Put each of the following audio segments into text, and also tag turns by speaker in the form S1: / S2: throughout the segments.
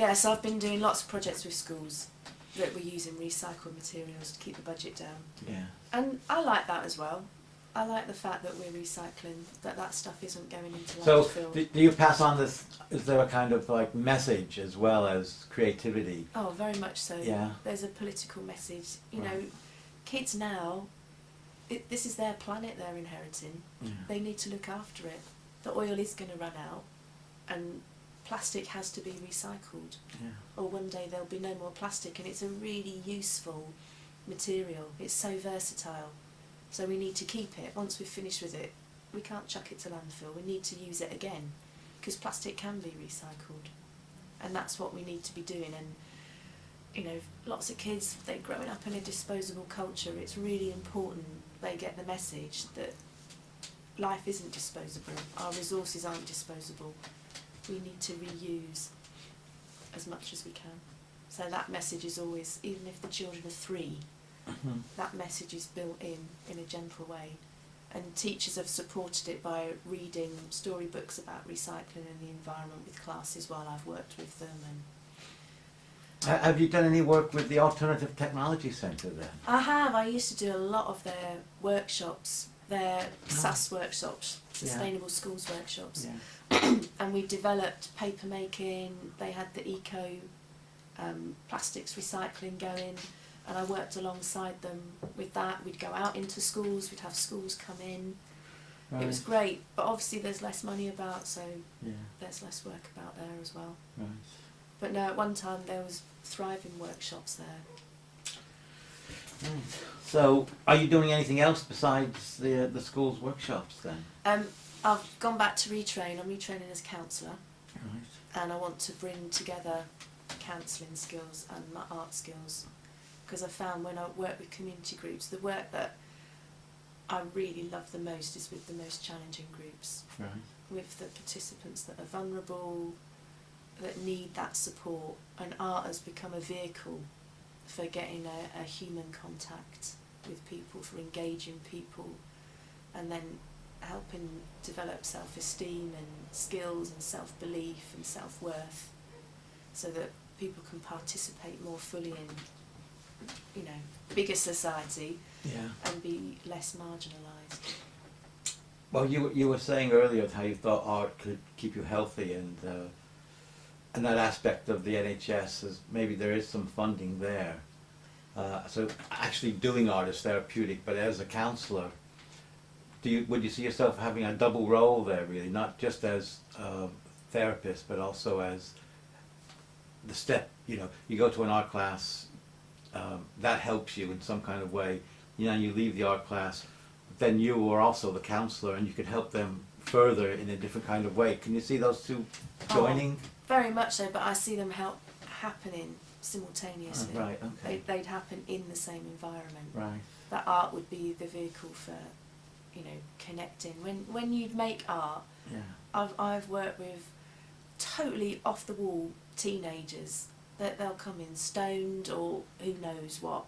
S1: Yeah, so I've been doing lots of projects with schools that we're using recycled materials to keep the budget down.
S2: Yeah.
S1: And I like that as well. I like the fact that we're recycling, that stuff isn't going into
S2: So,
S1: landfill.
S2: do you pass on this, is there a kind of like message as well as creativity?
S1: Oh, very much so.
S2: Yeah.
S1: There's a political message. You
S2: Right.
S1: know, kids now, this is their planet they're inheriting.
S2: Yeah.
S1: They need to look after it. The oil is going to run out, and plastic has to be recycled.
S2: Yeah.
S1: Or one day there'll be no more plastic, and it's a really useful material. It's so versatile. So we need to keep it. Once we've finished with it, we can't chuck it to landfill. We need to use it again, because plastic can be recycled. And that's what we need to be doing. And, you know, lots of kids, they're growing up in a disposable culture. It's really important they get the message that life isn't disposable. Our resources aren't disposable. We need to reuse as much as we can. So that message is always, even if the children are 3, that message is built in a gentle way. And teachers have supported it by reading storybooks about recycling and the environment with classes while I've worked with them. And
S2: Have you done any work with the Alternative Technology Centre then?
S1: I have. I used to do a lot of their workshops, their SAS workshops, Sustainable Schools workshops.
S2: Yeah.
S1: And we developed paper making. They had the eco plastics recycling going, and I worked alongside them with that. We'd go out into schools, we'd have schools come in.
S2: Right.
S1: It was great, but obviously there's less money about, so
S2: Yeah.
S1: there's less work about there as well.
S2: Right.
S1: But no, at one time there was thriving workshops there.
S2: Right. So, are you doing anything else besides the school's workshops then?
S1: I've gone back to retrain. I'm retraining as a counsellor,
S2: Right.
S1: and I want to bring together counselling skills and my art skills, because I found when I work with community groups, the work that I really love the most is with the most challenging groups,
S2: Right.
S1: with the participants that are vulnerable, that need that support, and art has become a vehicle for getting a human contact with people, for engaging people, and then helping develop self-esteem and skills and self-belief and self-worth, so that people can participate more fully in, you know, bigger society.
S2: Yeah.
S1: And be less marginalised.
S2: Well, you were saying earlier how you thought art could keep you healthy, and that aspect of the NHS is maybe there is some funding there. So actually doing art is therapeutic, but as a counsellor, would you see yourself having a double role there, really, not just as a therapist, but also as the step, you know, you go to an art class, that helps you in some kind of way, you know, you leave the art class, but then you are also the counsellor and you could help them further in a different kind of way. Can you see those two joining?
S1: Oh, very much so, but I see them happening simultaneously.
S2: Right, okay.
S1: They'd happen in the same environment.
S2: Right.
S1: That art would be the vehicle for, you know, connecting. When you make art,
S2: Yeah.
S1: I've worked with totally off the wall teenagers that they'll come in stoned or who knows what,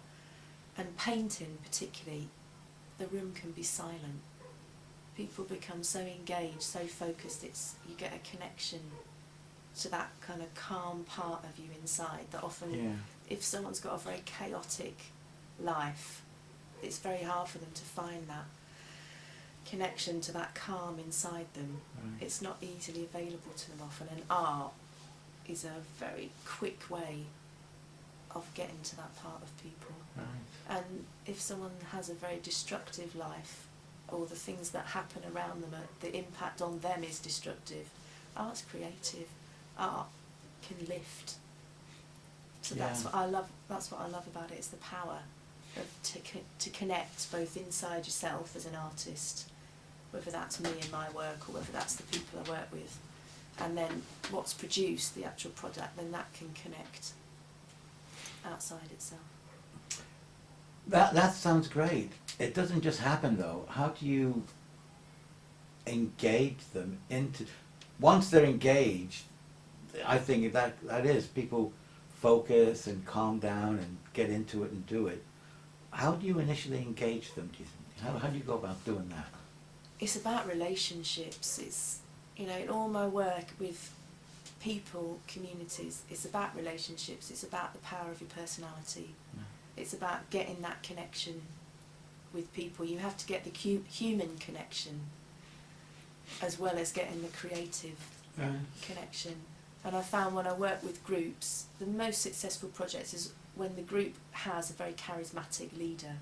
S1: and painting particularly, the room can be silent. People become so engaged, so focused, you get a connection to that kind of calm part of you inside that often,
S2: Yeah.
S1: if someone's got a very chaotic life, it's very hard for them to find that connection to that calm inside them.
S2: Right.
S1: It's not easily available to them often, and art is a very quick way of getting to that part of people.
S2: Right.
S1: And if someone has a very destructive life, or the things that happen around them, the impact on them is destructive, art's creative. Art can lift. So
S2: Yeah.
S1: that's what I love. That's what I love about it. It's the power of to connect both inside yourself as an artist, whether that's me and my work, or whether that's the people I work with, and then what's produced, the actual product, then that can connect outside itself.
S2: That sounds great. It doesn't just happen though. How do you engage them into, once they're engaged, I think that is, people focus and calm down and get into it and do it. How do you initially engage them, do you think? How do you go about doing that?
S1: It's about relationships. It's, you know, in all my work with people, communities. It's about relationships. It's about the power of your personality.
S2: Yeah.
S1: It's about getting that connection with people. You have to get the human connection as well as getting the creative connection. And I found when I work with groups, the most successful projects is when the group has a very charismatic leader,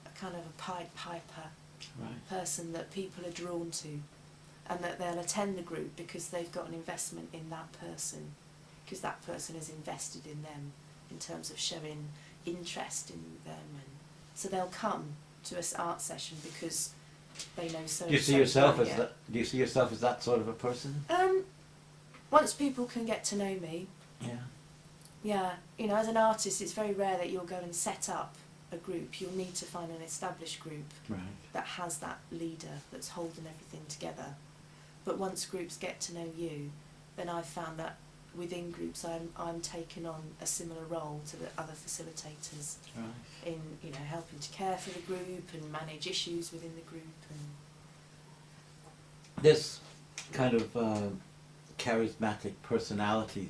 S1: a kind of a Pied Piper person that people are drawn to, and that they'll attend the group because they've got an investment in that person, because that person is invested in them in terms of showing interest in them, and so they'll come to an art session because they know so.
S2: Do you see yourself as that? Do you see yourself as that sort of a person?
S1: Once people can get to know me,
S2: yeah,
S1: you know, as an artist, it's very rare that you'll go and set up a group. You'll need to find an established group that has that leader that's holding everything together. But once groups get to know you, then I've found that within groups I'm taking on a similar role to the other facilitators in, you know, helping to care for the group and manage issues within the group. And
S2: this kind of charismatic personality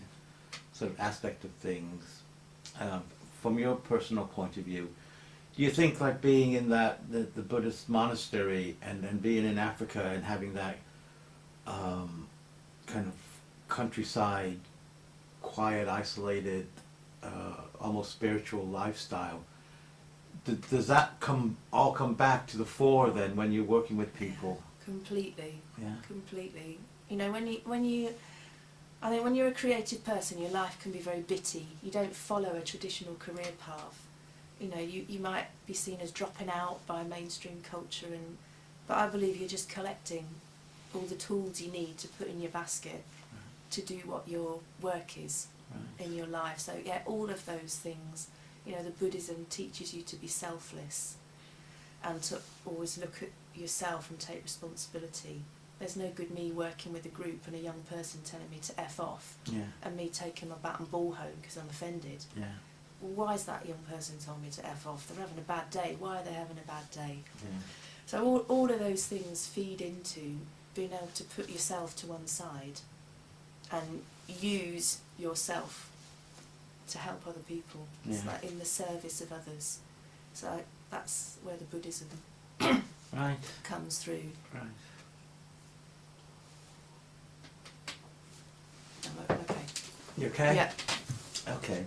S2: sort of aspect of things, from your personal point of view, do you think like being in the Buddhist monastery and then being in Africa and having that kind of countryside, quiet, isolated, almost spiritual lifestyle, does that all come back to the fore then when you're working with people?
S1: Completely.
S2: Yeah.
S1: Completely. You know, I think when you're a creative person, your life can be very bitty. You don't follow a traditional career path. You know, you might be seen as dropping out by mainstream culture, but I believe you're just collecting all the tools you need to put in your basket to do what your work is in your life. So yeah, all of those things. You know, the Buddhism teaches you to be selfless and to always look at yourself and take responsibility. There's no good me working with a group and a young person telling me to F off and me taking my bat and ball home because I'm offended.
S2: Yeah.
S1: Well, why is that young person telling me to F off? They're having a bad day. Why are they having a bad day?
S2: Yeah.
S1: So all of those things feed into being able to put yourself to one side and use yourself to help other people. It's like in the service of others. So that's where the Buddhism comes through.
S2: Right.
S1: Okay.
S2: You okay?
S1: Yeah.
S2: Okay.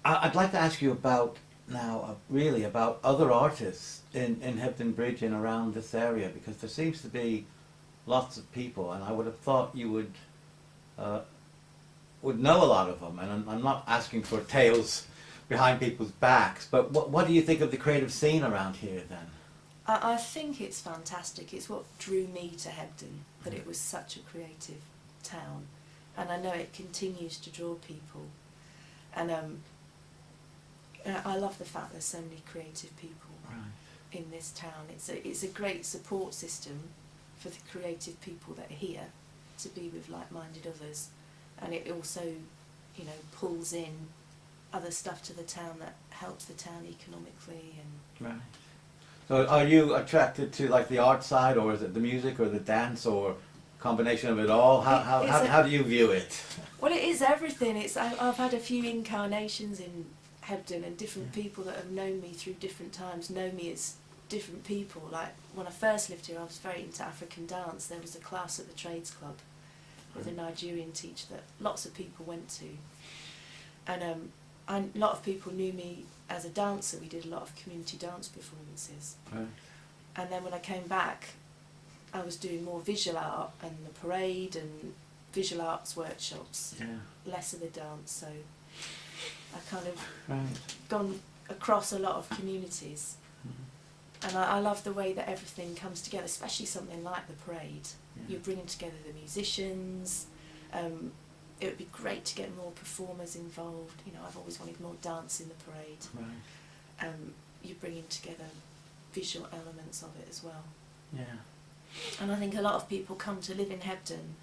S2: I'd like to ask you about now, really about other artists in Hebden Bridge and around this area, because there seems to be lots of people, and I would have thought you would know a lot of them. And I'm not asking for tales behind people's backs, but what do you think of the creative scene around here then?
S1: I think it's fantastic. It's what drew me to Hebden, that it was such a creative town, and I know it continues to draw people. And I love the fact there's so many creative people in this town. It's a great support system for the creative people that are here to be with like-minded others, and it also, you know, pulls in other stuff to the town that helps the town economically. And
S2: So are you attracted to like the art side, or is it the music or the dance, or combination of it all? How do you view it?
S1: Well, it is everything. I've had a few incarnations in Hebden, and different people that have known me through different times know me as different people. Like when I first lived here, I was very into African dance. There was a class at the Trades Club with a Nigerian teacher that lots of people went to, and a lot of people knew me as a dancer. We did a lot of community dance performances. And then when I came back, I was doing more visual art and the parade and visual arts workshops, less of the dance. So I kind of gone across a lot of communities. And I love the way that everything comes together, especially something like the parade. You're bringing together the musicians. It would be great to get more performers involved. You know, I've always wanted more dance in the parade. You're bringing together visual elements of it as well. And I think a lot of people come to live in Hebden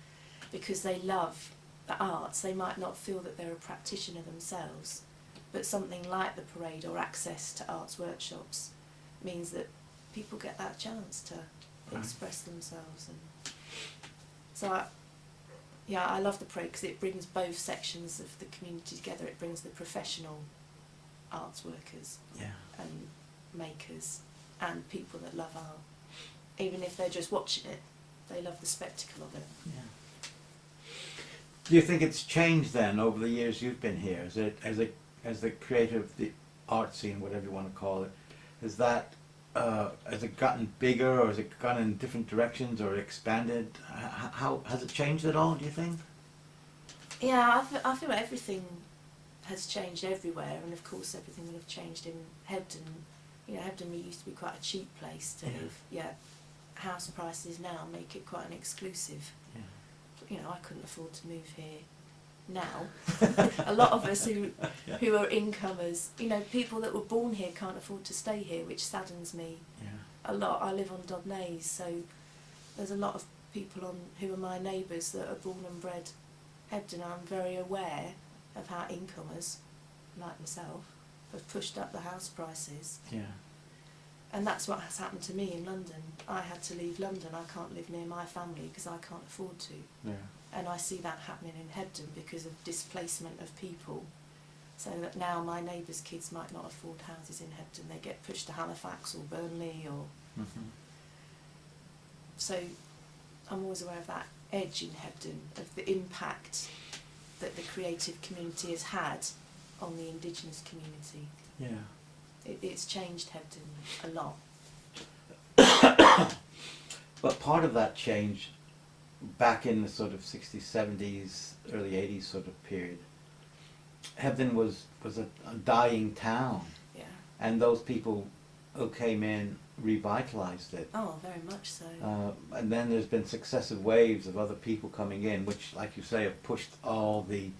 S1: because they love the arts. They might not feel that they're a practitioner themselves, but something like the parade or access to arts workshops means that people get that chance to express themselves. And so I love the parade because it brings both sections of the community together. It brings the professional arts workers and makers and people that love art. Even if they're just watching it, they love the spectacle of it.
S2: Yeah. Do you think it's changed then over the years you've been here? As the creative, the art scene, whatever you want to call it, has it gotten bigger, or has it gone in different directions, or expanded? How has it changed at all, do you think?
S1: Yeah, I feel like everything has changed everywhere, and of course everything will have changed in Hebden. You know, Hebden used to be quite a cheap place to live. Yeah, house prices now make it quite an exclusive.
S2: Yeah.
S1: You know, I couldn't afford to move here now. A lot of us who are incomers, you know, people that were born here can't afford to stay here, which saddens me a lot. I live on Dobnays, so there's a lot of people who are my neighbours that are born and bred Hebden. I'm very aware of how incomers, like myself, have pushed up the house prices.
S2: Yeah.
S1: And that's what has happened to me in London. I had to leave London. I can't live near my family because I can't afford to.
S2: Yeah.
S1: And I see that happening in Hebden because of displacement of people. So that now my neighbours' kids might not afford houses in Hebden. They get pushed to Halifax or Burnley or...
S2: Mm-hmm.
S1: So I'm always aware of that edge in Hebden, of the impact that the creative community has had on the Indigenous community.
S2: Yeah.
S1: It's changed Hebden a lot.
S2: But part of that change, back in the sort of 60s, 70s, early 80s sort of period, Hebden was a dying town.
S1: Yeah.
S2: And those people who came in revitalised it.
S1: Oh, very much so.
S2: And then there's been successive waves of other people coming in, which, like you say, have pushed all the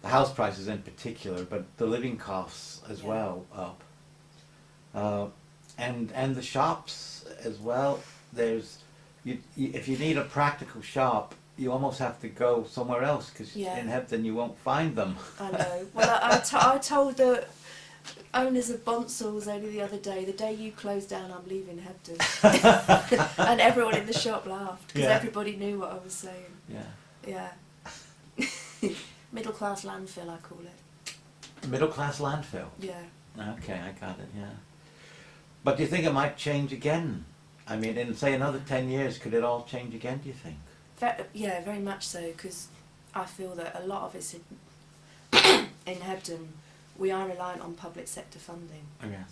S2: house prices in particular, but the living costs as well up. And the shops as well. There's if you need a practical shop, you almost have to go somewhere else because in Hebden you won't find them.
S1: I know. Well, I told the owners of Bonsal's only the other day, the day you close down, I'm leaving Hebden. And everyone in the shop laughed because everybody knew what I was saying.
S2: Yeah.
S1: Yeah. Middle class landfill, I call it.
S2: Middle class landfill.
S1: Yeah.
S2: Okay, I got it. Yeah. But do you think it might change again? I mean, in say another 10 years, could it all change again? Do you think?
S1: Yeah, very much so. Because I feel that a lot of us in Hebden, we are reliant on public sector funding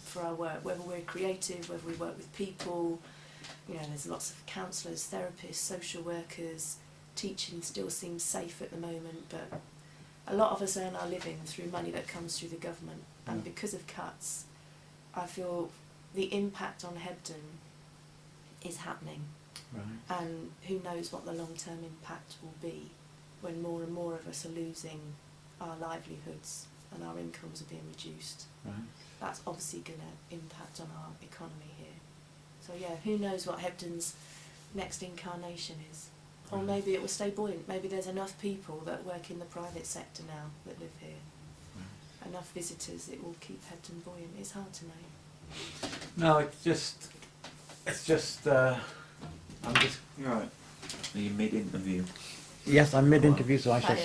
S1: for our work. Whether we're creative, whether we work with people, you know, there's lots of counsellors, therapists, social workers. Teaching still seems safe at the moment, but a lot of us earn our living through money that comes through the government, and because of cuts, I feel the impact on Hebden is happening.
S2: Right.
S1: And who knows what the long-term impact will be when more and more of us are losing our livelihoods and our incomes are being reduced.
S2: Right.
S1: That's obviously going to impact on our economy here. So yeah, who knows what Hebden's next incarnation is. Or maybe it will stay buoyant. Maybe there's enough people that work in the private sector now that live here. Right. Enough visitors, it will keep Hebden buoyant. It's hard to know.
S2: No, it's just, I'm just...
S3: You're right. Are you mid-interview?
S2: Yes, I'm mid-interview, so I should